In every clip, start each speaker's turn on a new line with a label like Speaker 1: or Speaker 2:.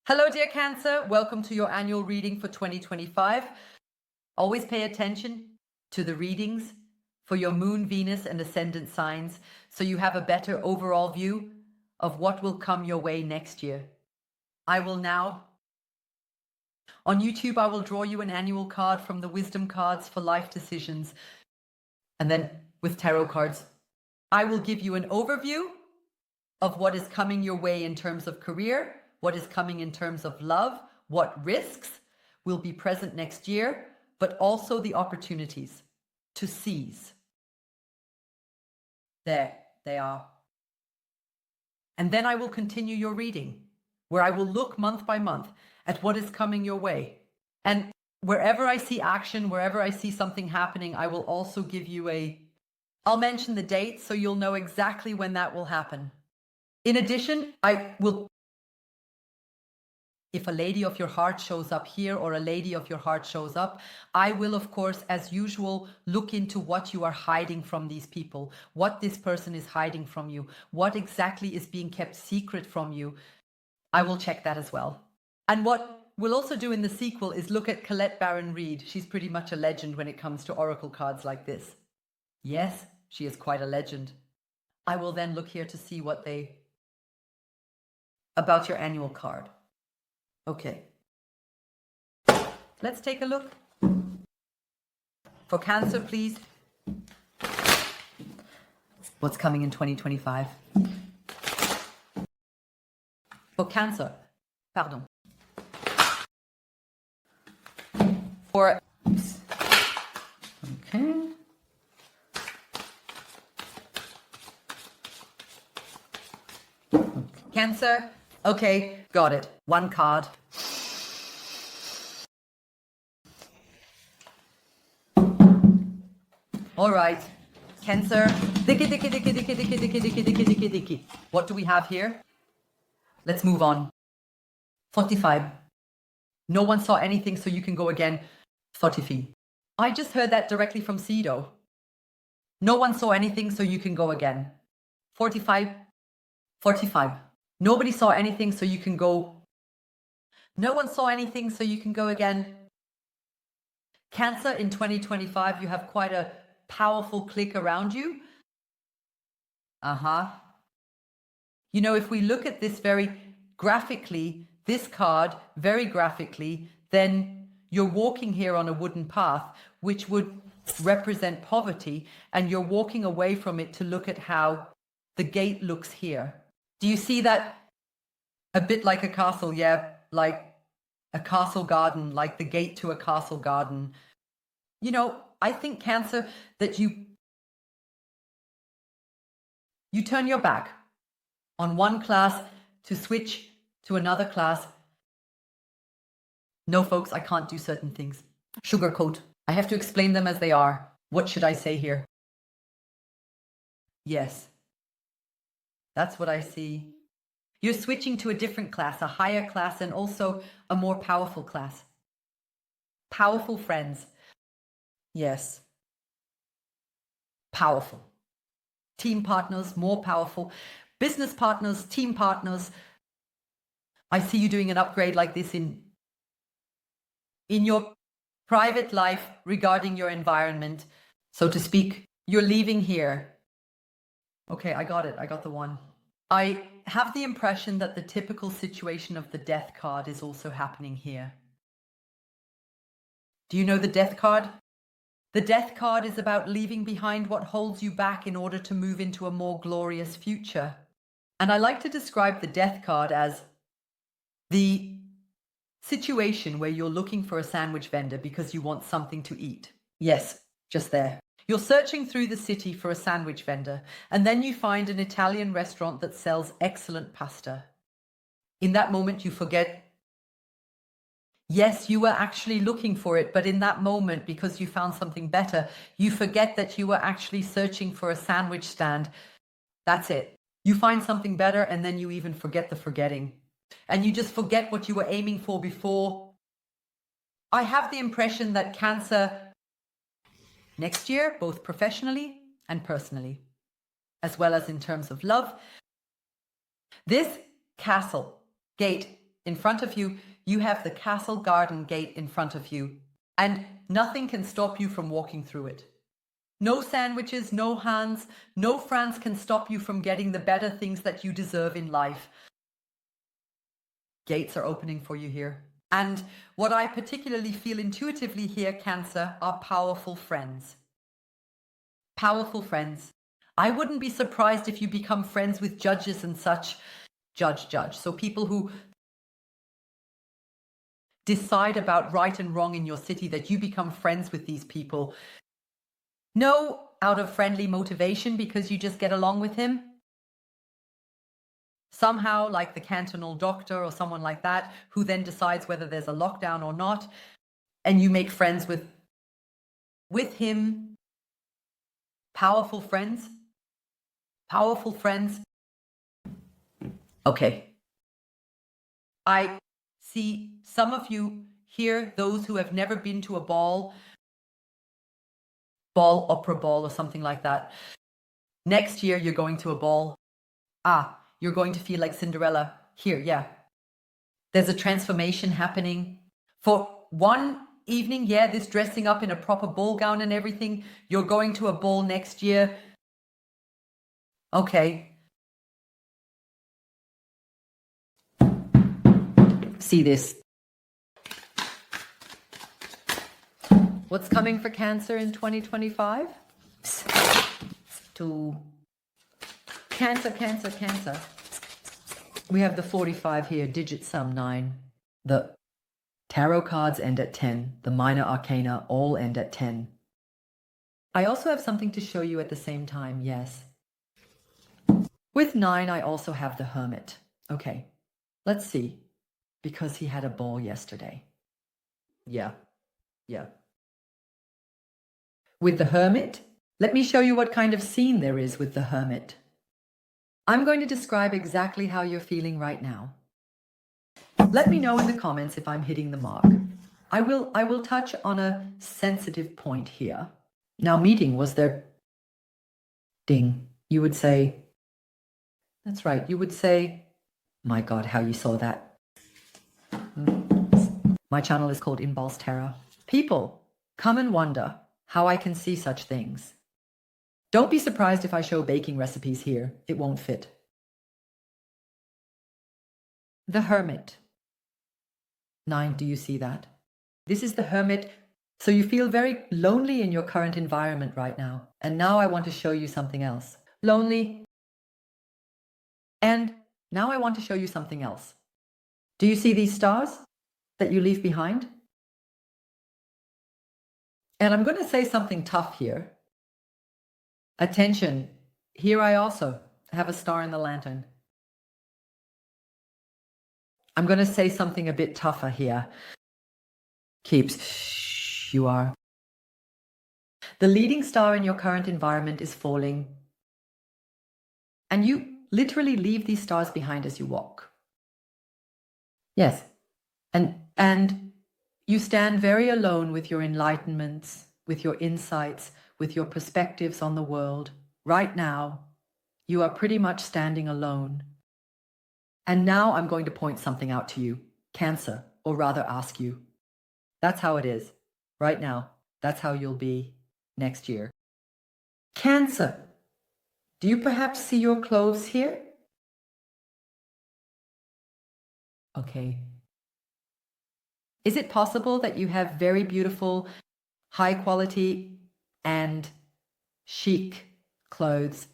Speaker 1: Hello, dear Cancer. Welcome to your annual reading for 2025. Always pay attention to the readings for your moon, Venus, and ascendant signs so you have a better overall view of what will come your way next year. I will now, on YouTube, I will draw you an annual card from the wisdom cards for life decisions. And then with tarot cards, I will give you an overview of what is coming your way in terms of career, what is coming in terms of love, what risks will be present next year, but also the opportunities to seize. There they are. And then I will continue your reading, where I will look month by month at what is coming your way. And wherever I see action, wherever I see something happening, I will also give you I'll mention the date so you'll know exactly when that will happen. In addition, if a lady of your heart shows up here or a lady of your heart shows up, I will, of course, as usual, look into what you are hiding from these people, what this person is hiding from you, what exactly is being kept secret from you. I will check that as well. And what we'll also do in the sequel is look at Colette Baron Reid. She's pretty much a legend when it comes to oracle cards like this. Yes, she is quite a legend. I will then look here to see about your annual card. Okay, let's take a look. For Cancer, please. What's coming in 2025? For Cancer, pardon. For, okay. Cancer, okay, got it. One card. All right, Cancer. What do we have here? Let's move on. 45. No one saw anything, so you can go again. 45. I just heard that directly from Cedo. No one saw anything, so you can go again. 45. 45. Nobody saw anything, so you can go. No one saw anything, so you can go again. Cancer, in 2025, you have quite a powerful clique around you. You know, if we look at this very graphically, this card very graphically, then you're walking here on a wooden path, which would represent poverty, and you're walking away from it to look at how the gate looks here. Do you see that? A bit like a castle, yeah, like a castle garden, like the gate to a castle garden. You know, I think, Cancer, that you turn your back on one class to switch to another class. No, folks, I can't do certain things. Sugarcoat. I have to explain them as they are. What should I say here? Yes. That's what I see. You're switching to a different class, a higher class, and also a more powerful class. Powerful friends. Yes. Powerful. Team partners, more powerful. Business partners, team partners. I see you doing an upgrade like this in your private life regarding your environment, so to speak. You're leaving here. Okay, I got it. I got the one. I have the impression that the typical situation of the death card is also happening here. Do you know the death card? The death card is about leaving behind what holds you back in order to move into a more glorious future. And I like to describe the death card as the situation where you're looking for a sandwich vendor because you want something to eat. Yes, just there. You're searching through the city for a sandwich vendor, and then you find an Italian restaurant that sells excellent pasta. In that moment, you forget. Yes, you were actually looking for it, but in that moment, because you found something better, you forget that you were actually searching for a sandwich stand. That's it. You find something better, and then you even forget the forgetting. And you just forget what you were aiming for before. I have the impression that Cancer next year, both professionally and personally, as well as in terms of love, this castle gate In front of you, you have the castle garden gate in front of you, and nothing can stop you from walking through it. No sandwiches, no hands, no France can stop you from getting the better things that you deserve in life. Gates are opening for you here. And what I particularly feel intuitively here, Cancer, are powerful friends. Powerful friends. I wouldn't be surprised if you become friends with judges and such. Judge. So people who decide about right and wrong in your city, that you become friends with these people. No out of friendly motivation because you just get along with him. Somehow, like the cantonal doctor or someone like that, who then decides whether there's a lockdown or not, and you make friends with him. Powerful friends. Powerful friends. Okay. I see some of you here, those who have never been to a ball, opera ball or something like that. Next year, you're going to a ball. You're going to feel like Cinderella. Here, yeah. There's a transformation happening. For one evening, yeah, this dressing up in a proper ball gown and everything. You're going to a ball next year. Okay. See this. What's coming for Cancer in 2025? To Cancer. We have the 45 here, digit sum 9. The tarot cards end at 10. The minor arcana all end at 10. I also have something to show you at the same time, yes. With 9, I also have the Hermit. Okay, let's see. Because he had a ball yesterday. Yeah. With the Hermit, let me show you what kind of scene there is with the Hermit. I'm going to describe exactly how you're feeling right now. Let me know in the comments if I'm hitting the mark. I will touch on a sensitive point here. Now, meeting was there. Ding. You would say, that's right, you would say, my God, how you saw that. My channel is called Inbalstarot. People, come and wonder how I can see such things. Don't be surprised if I show baking recipes here. It won't fit. The Hermit. 9, do you see that? This is the Hermit. So you feel very lonely in your current environment right now. And now I want to show you something else. Lonely. And now I want to show you something else. Do you see these stars that you leave behind? And I'm going to say something tough here. Attention, here I also have a star in the lantern. I'm going to say something a bit tougher here. Keeps, you are. The leading star in your current environment is falling. And you literally leave these stars behind as you walk. Yes. And you stand very alone with your enlightenments, with your insights, with your perspectives on the world. Right now, you are pretty much standing alone. And now I'm going to point something out to you, Cancer, or rather ask you. That's how it is. Right now, that's how you'll be next year. Cancer, do you perhaps see your clothes here? Okay. Is it possible that you have very beautiful, high quality and chic clothes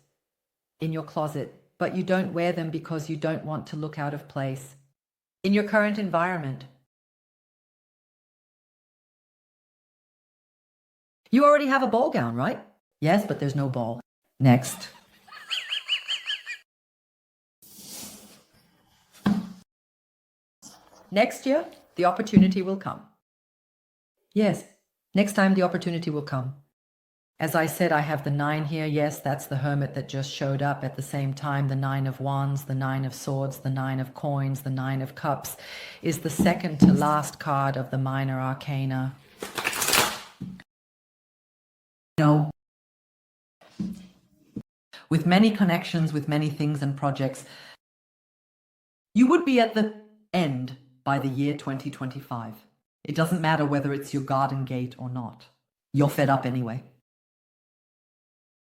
Speaker 1: in your closet, but you don't wear them because you don't want to look out of place in your current environment? You already have a ball gown, right? Yes, but there's no ball. Next. Next year, the opportunity will come. Yes, next time the opportunity will come. As I said, I have the 9 here. Yes, that's the Hermit that just showed up. At the same time, the 9 of Wands, the 9 of Swords, the 9 of Coins, the 9 of Cups is the second to last card of the minor arcana. No. With many connections, with many things and projects, you would be at the end by the year 2025. It doesn't matter whether it's your garden gate or not. You're fed up anyway.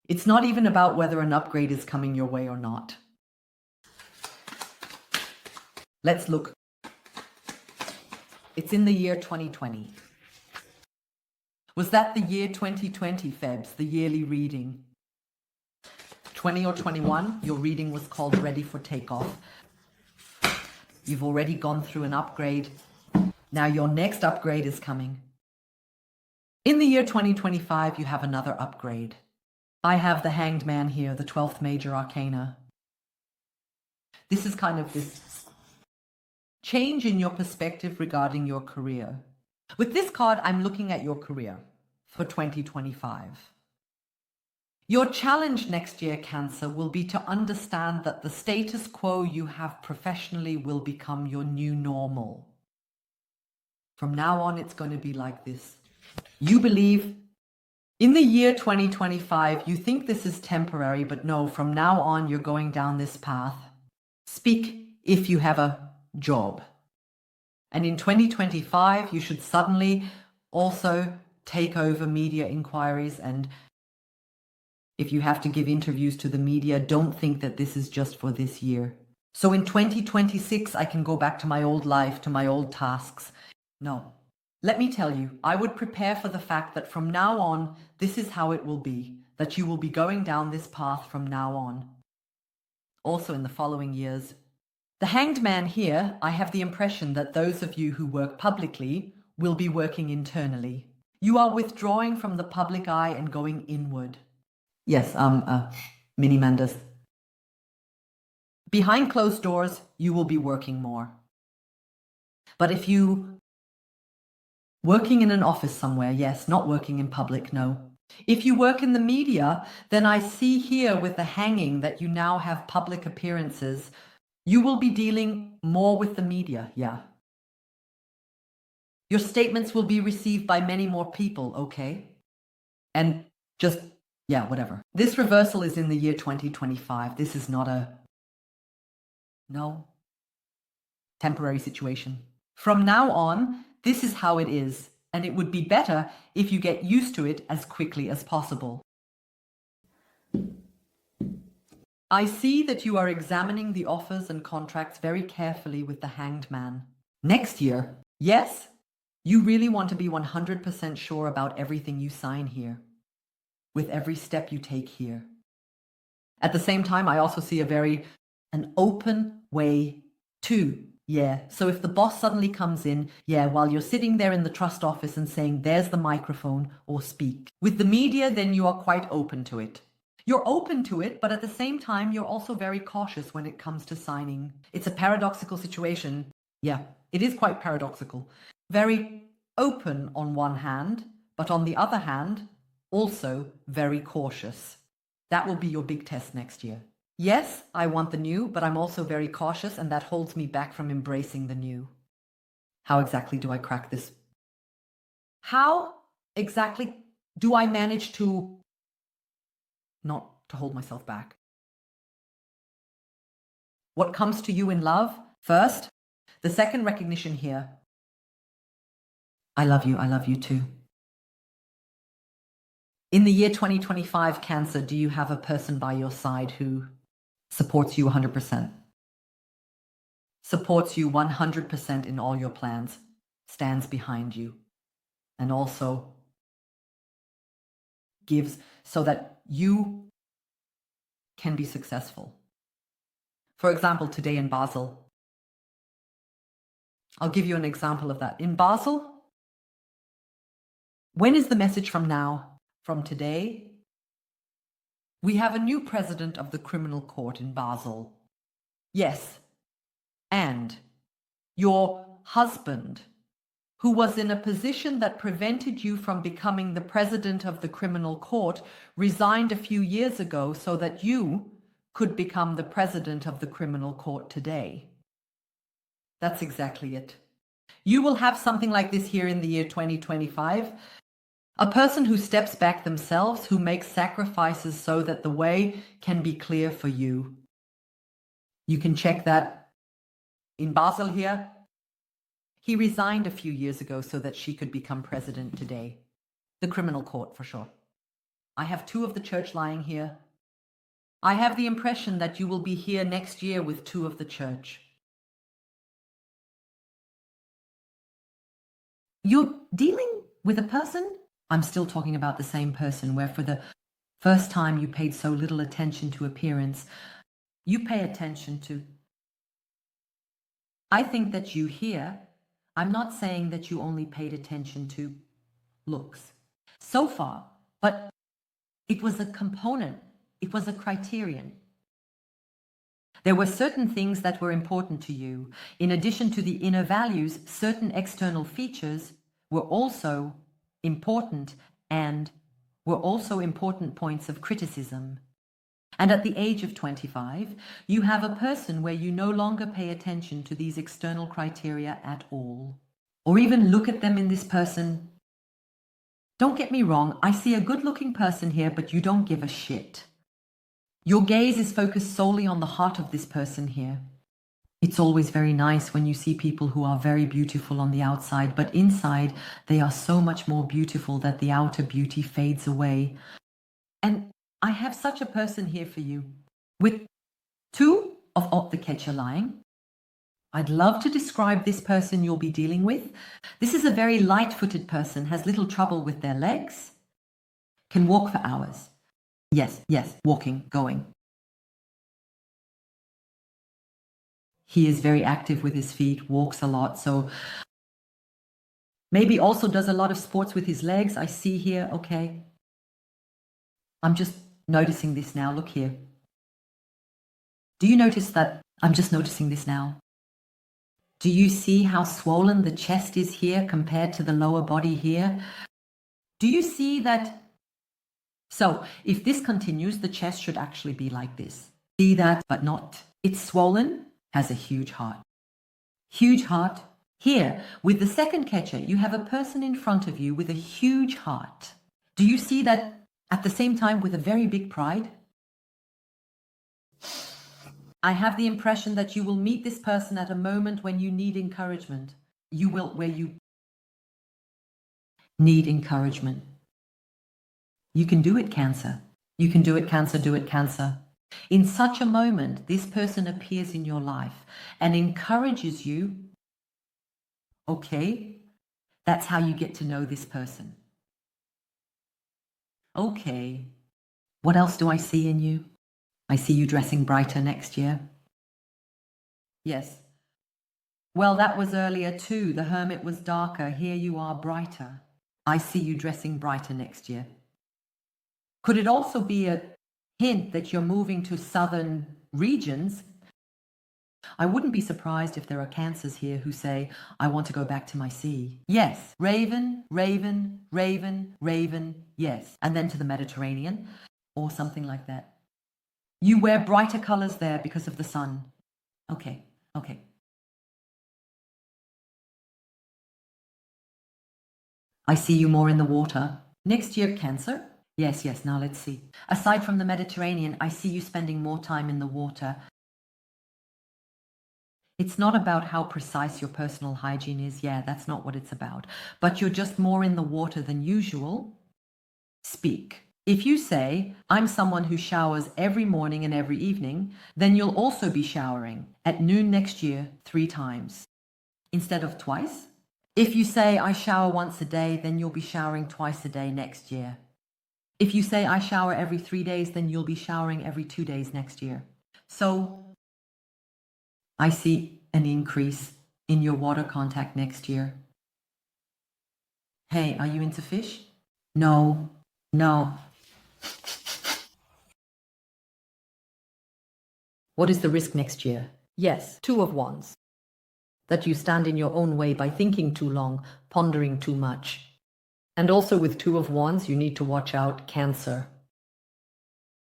Speaker 1: It's not even about whether an upgrade is coming your way or not. Let's look. It's in the year 2020. Was that the year 2020, Febs, the yearly reading? 20 or 21, your reading was called Ready for Takeoff. You've already gone through an upgrade. Now your next upgrade is coming. In the year 2025, you have another upgrade. I have the Hanged Man here, the 12th major arcana. This is kind of this change in your perspective regarding your career. With this card, I'm looking at your career for 2025. Your challenge next year, Cancer, will be to understand that the status quo you have professionally will become your new normal. From now on, it's going to be like this. You believe in the year 2025, you think this is temporary, but no, from now on, you're going down this path. Speak if you have a job. And in 2025, you should suddenly also take over media inquiries. And if you have to give interviews to the media, don't think that this is just for this year. So in 2026, I can go back to my old life, to my old tasks. No. Let me tell you, I would prepare for the fact that from now on, this is how it will be, that you will be going down this path from now on. Also in the following years. The Hanged Man here, I have the impression that those of you who work publicly will be working internally. You are withdrawing from the public eye and going inward. Yes, Mini Mandas. Behind closed doors, you will be working more. But if you working in an office somewhere, yes, not working in public, no. If you work in the media, then I see here with the hanging that you now have public appearances. You will be dealing more with the media, yeah. Your statements will be received by many more people, okay? And just, yeah, whatever. This reversal is in the year 2025. This is not a, no, temporary situation. From now on, this is how it is, and it would be better if you get used to it as quickly as possible. I see that you are examining the offers and contracts very carefully with the Hanged Man. Next year, yes, you really want to be 100% sure about everything you sign here, with every step you take here. At the same time, I also see an open way to. Yeah, so if the boss suddenly comes in, yeah, while you're sitting there in the trust office and saying, there's the microphone, or speak. With the media, then you are quite open to it. You're open to it, but at the same time, you're also very cautious when it comes to signing. It's a paradoxical situation. Yeah, it is quite paradoxical. Very open on one hand, but on the other hand, also very cautious. That will be your big test next year. Yes, I want the new, but I'm also very cautious, and that holds me back from embracing the new. How exactly do I crack this? How exactly do I manage to not to hold myself back? What comes to you in love? First, the second recognition here. I love you too. In the year 2025, Cancer, do you have a person by your side who supports you 100%? Supports you 100% in all your plans, stands behind you, and also gives so that you can be successful. For example, today in Basel, I'll give you an example of that. In Basel, when is the message from now? From today? We have a new president of the criminal court in Basel. Yes. And your husband, who was in a position that prevented you from becoming the president of the criminal court, resigned a few years ago so that you could become the president of the criminal court today. That's exactly it. You will have something like this here in the year 2025. A person who steps back themselves, who makes sacrifices so that the way can be clear for you. You can check that in Basel here. He resigned a few years ago so that she could become president today. The criminal court, for sure. I have 2 of the church lying here. I have the impression that you will be here next year with 2 of the church. You're dealing with a person? I'm still talking about the same person where for the first time you paid so little attention to appearance. You pay attention to... I think that you here, I'm not saying that you only paid attention to looks so far, but it was a component, it was a criterion. There were certain things that were important to you. In addition to the inner values, certain external features were also important and were also important points of criticism. And at the age of 25, you have a person where you no longer pay attention to these external criteria at all, or even look at them in this person. Don't get me wrong, I see a good-looking person here, but you don't give a shit. Your gaze is focused solely on the heart of this person here. It's always very nice when you see people who are very beautiful on the outside, but inside they are so much more beautiful that the outer beauty fades away. And I have such a person here for you, with 2 of the catcher lying. I'd love to describe this person you'll be dealing with. This is a very light-footed person, has little trouble with their legs, can walk for hours. Yes, walking, going. He is very active with his feet, walks a lot, so maybe also does a lot of sports with his legs. I see here, okay. I'm just noticing this now, look here. Do you notice that? I'm just noticing this now. Do you see how swollen the chest is here compared to the lower body here? Do you see that? So if this continues, the chest should actually be like this. See that, but not. It's swollen, has a huge heart. Huge heart. Here, with the second catcher, you have a person in front of you with a huge heart. Do you see that at the same time with a very big pride? I have the impression that you will meet this person at a moment when you need encouragement. You will, where you need encouragement. You can do it, Cancer. You can do it, Cancer, do it, Cancer. In such a moment, this person appears in your life and encourages you. Okay, that's how you get to know this person. Okay, what else do I see in you? I see you dressing brighter next year. Yes. Well, that was earlier too. The Hermit was darker. Here you are brighter. I see you dressing brighter next year. Could it also be a hint that you're moving to southern regions? I wouldn't be surprised if there are Cancers here who say, I want to go back to my sea. Yes. Raven, raven, raven, raven, yes. And then to the Mediterranean or something like that. You wear brighter colors there because of the sun. Okay. I see you more in the water. Next year, Cancer? Yes, now let's see. Aside from the Mediterranean, I see you spending more time in the water. It's not about how precise your personal hygiene is. Yeah, that's not what it's about. But you're just more in the water than usual. Speak. If you say, I'm someone who showers every morning and every evening, then you'll also be showering at noon next year 3 times instead of twice. If you say, I shower once a day, then you'll be showering twice a day next year. If you say, I shower every 3 days, then you'll be showering every 2 days next year. So I see an increase in your water contact next year. Hey, are you into fish? No. What is the risk next year? Yes, 2 of Wands. That you stand in your own way by thinking too long, pondering too much. And also with 2 of Wands, you need to watch out, Cancer.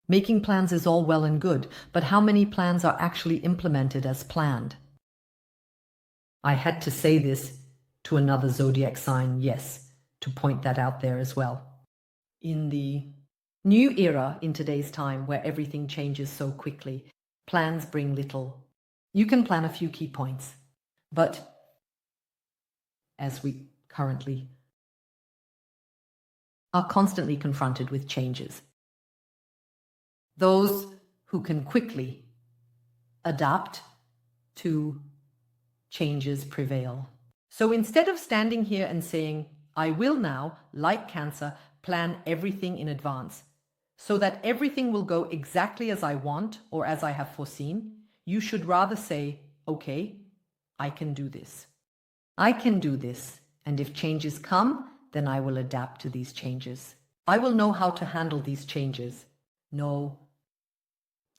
Speaker 1: Making plans is all well and good, but how many plans are actually implemented as planned? I had to say this to another zodiac sign, yes, to point that out there as well. In the new era in today's time where everything changes so quickly, plans bring little. You can plan a few key points, but as we currently are constantly confronted with changes. Those who can quickly adapt to changes prevail. So instead of standing here and saying, I will now, like Cancer, plan everything in advance so that everything will go exactly as I want or as I have foreseen, you should rather say, okay, I can do this. I can do this, and if changes come, then I will adapt to these changes. I will know how to handle these changes. No.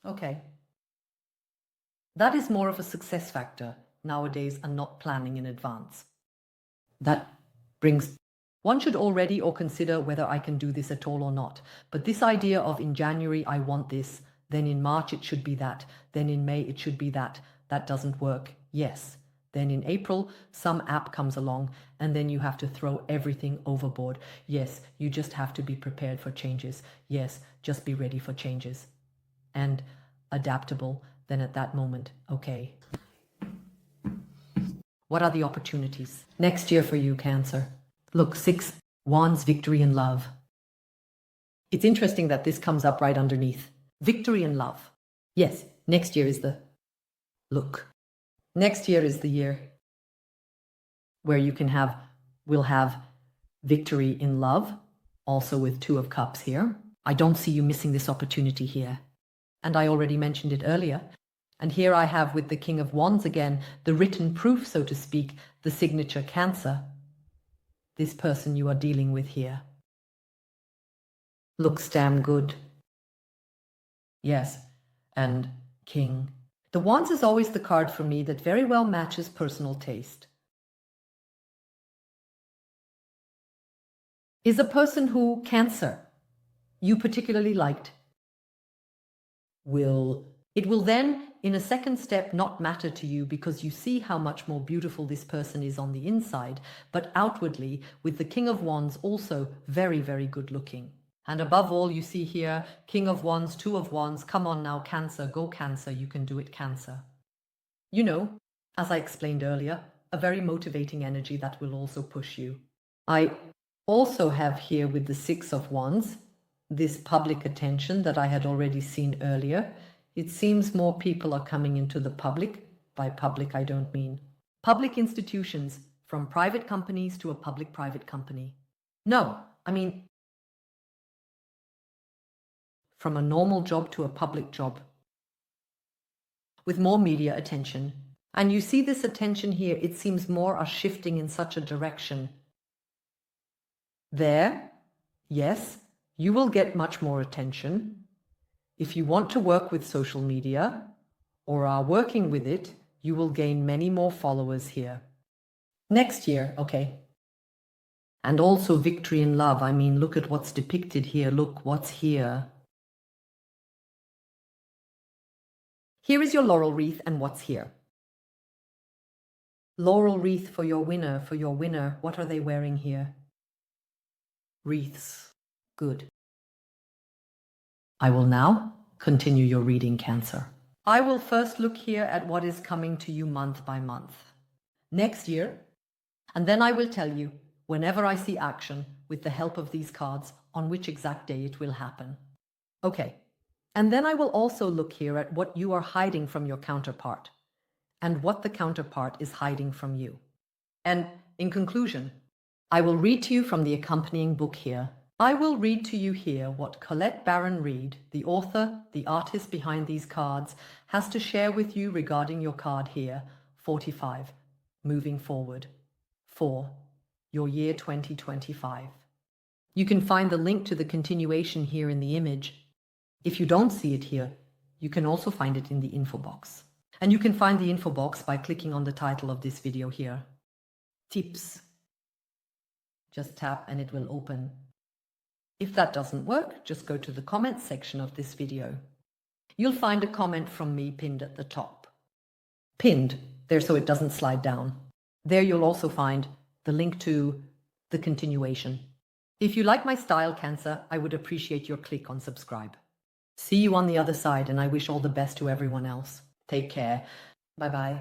Speaker 1: Okay. That is more of a success factor nowadays and not planning in advance. That brings, one should already or consider whether I can do this at all or not. But this idea of in January I want this, then in March it should be that, then in May it should be that doesn't work. Yes. Then in April, some app comes along and then you have to throw everything overboard. Yes, you just have to be prepared for changes. Yes, just be ready for changes. And adaptable, then at that moment, okay. What are the opportunities next year for you, Cancer? Look, 6 Wands, victory and love. It's interesting that this comes up right underneath. Victory and love. Yes, next year is next year is the year where you will have victory in love, also with 2 of Cups here. I don't see you missing this opportunity here. And I already mentioned it earlier. And here I have with the King of Wands again, the written proof, so to speak, the signature Cancer. This person you are dealing with here looks damn good. Yes, and King. The Wands is always the card for me that very well matches personal taste. Is a person who, Cancer, you particularly liked. It will then, in a second step, not matter to you because you see how much more beautiful this person is on the inside, but outwardly, with the King of Wands also very, very good looking. And above all, you see here, King of Wands, 2 of Wands, come on now, Cancer, go Cancer, you can do it, Cancer. You know, as I explained earlier, a very motivating energy that will also push you. I also have here with the 6 of Wands, this public attention that I had already seen earlier. It seems more people are coming into the public. By public, I don't mean public institutions, from private companies to a public-private company. No, I mean from a normal job to a public job, with more media attention. And you see this attention here, it seems more are shifting in such a direction. There, yes, you will get much more attention. If you want to work with social media, or are working with it, you will gain many more followers here. Next year, okay. And also victory in love. I mean, look at what's depicted here. Look what's here. Here is your laurel wreath and what's here. Laurel wreath for your winner, What are they wearing here? Wreaths. Good. I will now continue your reading, Cancer. I will first look here at what is coming to you month by month. Next year, and then I will tell you, whenever I see action, with the help of these cards, on which exact day it will happen. Okay. And then I will also look here at what you are hiding from your counterpart and what the counterpart is hiding from you. And in conclusion, I will read to you from the accompanying book here. I will read to you here what Colette Baron Reid, the author, the artist behind these cards, has to share with you regarding your card here, 45, moving forward, for your year 2025. You can find the link to the continuation here in the image. If you don't see it here, you can also find it in the info box. And you can find the info box by clicking on the title of this video here. Tips. Just tap and it will open. If that doesn't work, just go to the comments section of this video. You'll find a comment from me pinned at the top. Pinned there so it doesn't slide down. There you'll also find the link to the continuation. If you like my style, Cancer, I would appreciate your click on subscribe. See you on the other side, and I wish all the best to everyone else. Take care. Bye-bye.